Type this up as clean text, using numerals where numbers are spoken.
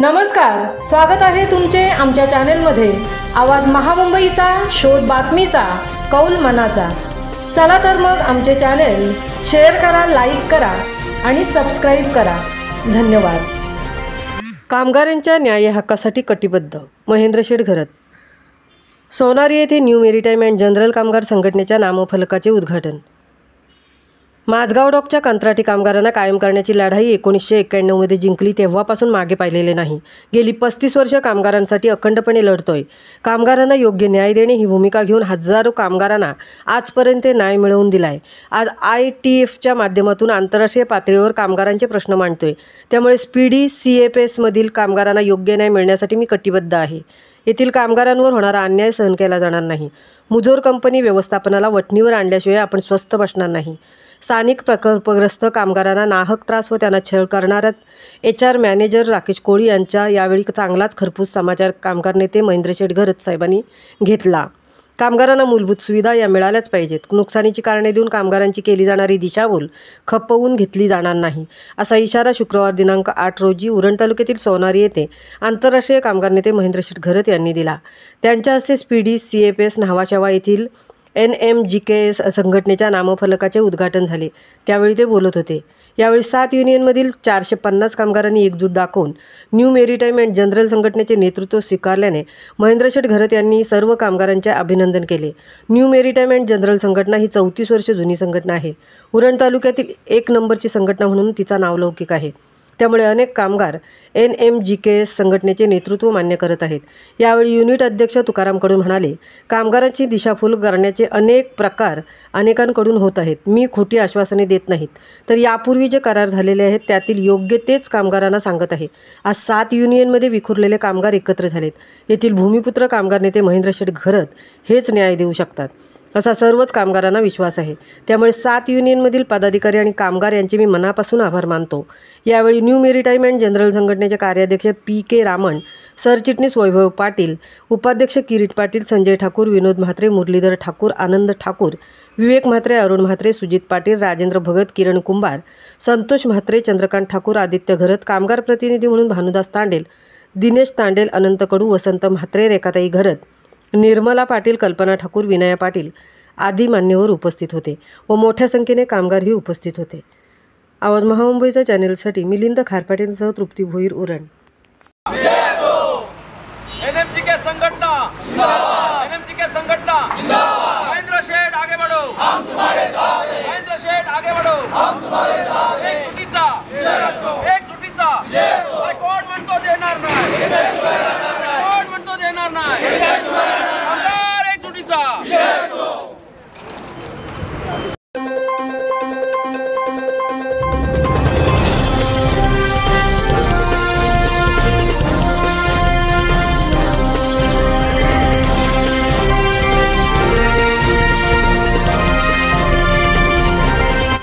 नमस्कार, स्वागत आहे तुमचे आमच्या चॅनेलमध्ये। आवाज महामुंबईचा, शोध बातमीचा, कौल मनाचा। चला तर मग आमचे चॅनेल शेअर करा, लाईक करा आणि सबस्क्राइब करा। धन्यवाद। कामगारांच्या न्याय हक्कासाठी कटिबद्ध महेंद्र शेठ घरत। सोनारी येथे न्यू मेरीटाईम अँड जनरल कामगार संघटनेच्या नामफलकाचे उद्घाटन। माझगाव डॉकच्या कंत्राटी कामगारांना कायम करण्याची लढाई 1991 मध्ये जिंकली तेव्हापासून मागे पाहिलेले नाही। गेली 35 वर्ष कामगारांसाठी अखंडपणे लढतोय। कामगारांना योग्य न्याय देणे ही भूमिका घेऊन हजारो कामगारांना आजपर्यंत न्याय मिळवून दिलाय। आज ITFच्या माध्यमातून आंतरराष्ट्रीय पातळीवर कामगारांचे प्रश्न मांडतोय। त्यामुळे स्पीडी CFS मधील कामगारांना योग्य न्याय मिळण्यासाठी मी कटिबद्ध आहे। येथील कामगारांवर होणारा अन्याय सहन केला जाणार नाही। मुजोर कंपनी व्यवस्थापनाला वठणीवर आणल्याशिवाय आपण स्वस्थ बसणार नाही। स्थानिक प्रकल्पग्रस्त कामगारांना नाहक त्रास व त्यांना छळ करणाऱ्या HR मॅनेजर राकेश कोळी यांचा यावेळी चांगलाच खरपूस समाचार कामगार नेते महेंद्र शेठ घरत साहेबांनी घेतला। कामगारांना मूलभूत सुविधा या मिळाल्याच पाहिजेत। नुकसानीची कारणे देऊन कामगारांची केली जाणारी दिशाभूल खपवून घेतली जाणार नाही, असा इशारा शुक्रवार दिनांक 8 रोजी उरण तालुक्यातील सोनारी येथे आंतरराष्ट्रीय कामगार नेते महेंद्र शेठ घरत यांनी दिला। त्यांच्या हस्ते स्पीडी CFS नावाच्या येथील NMGK संघटनेच्या नामफलकाचे उद्घाटन झाले। त्यावेळी ते बोलत होते। यावेळी 7 युनियनमधील 450 कामगारांनी एकजूट दाखवून न्यू मेरीटाईम अँड जनरल संघटनेचे नेतृत्व स्वीकारल्याने महेंद्र शेठ घरत यांनी सर्व कामगारांचे अभिनंदन केले। न्यू मेरीटाईम अँड जनरल संघटना ही 34 वर्ष जुनी संघटना आहे। उरण तालुक्यातील 1 नंबरची संघटना म्हणून तिचा नावलौकिक आहे। त्यामुळे अनेक कामगार NMGK संघटनेचे नेतृत्व मान्य करत आहेत। यावेळी युनिट अध्यक्ष तुकाराम कडू म्हणाले, कामगारांची दिशाभूल करण्याचे अनेक प्रकार अनेकांकडून होत आहेत। मी खोटी आश्वासने देत नाहीत, तर यापूर्वी जे करार झालेले आहेत त्यातील योग्य तेच कामगारांना सांगत आहे। आज 7 युनियनमध्ये विखुरलेले कामगार एकत्र झालेत। येथील भूमिपुत्र कामगार नेते महेंद्र शेठ घरत हेच न्याय देऊ शकतात, असा सर्वच कामगारांना विश्वास आहे। त्यामुळे 7 युनियनमधील पदाधिकारी आणि कामगार यांचे मी मनापासून आभार मानतो। यावेळी न्यू मेरीटाईम अँड जनरल संघटनेचे कार्याध्यक्ष PK रामन, सरचिटणीस वैभव पाटील, उपाध्यक्ष किरीट पाटील, संजय ठाकूर, विनोद म्हात्रे, मुरलीधर ठाकूर, आनंद ठाकूर, विवेक म्हात्रे, अरुण म्हात्रे, सुजित पाटील, राजेंद्र भगत, किरण कुंभार, संतोष म्हात्रे, चंद्रकांत ठाकूर, आदित्य घरत, कामगार प्रतिनिधी म्हणून भानुदास तांडेल, दिनेश तांडेल, अनंत कडू, वसंत म्हात्रे, रेखाताई घरत, निर्मला पाटील, कल्पना ठाकूर, विनया पाटील आदी मान्यवर उपस्थित होते व मोठ्या संख्येने कामगारही उपस्थित होते। आवाज महामुंबईच्या चॅनेलसाठी मिलिंद खारपाटेंसह तृप्ती भोईर, उरण। NMGK संगठना जिंदाबाद, NMGK संगठना जिंदाबाद। महेंद्र शेठ आगे बढ़ो, हम तुम्हारे साथ हैं। महेंद्र शेठ आगे बढ़ो, हम तुम्हारे साथ हैं।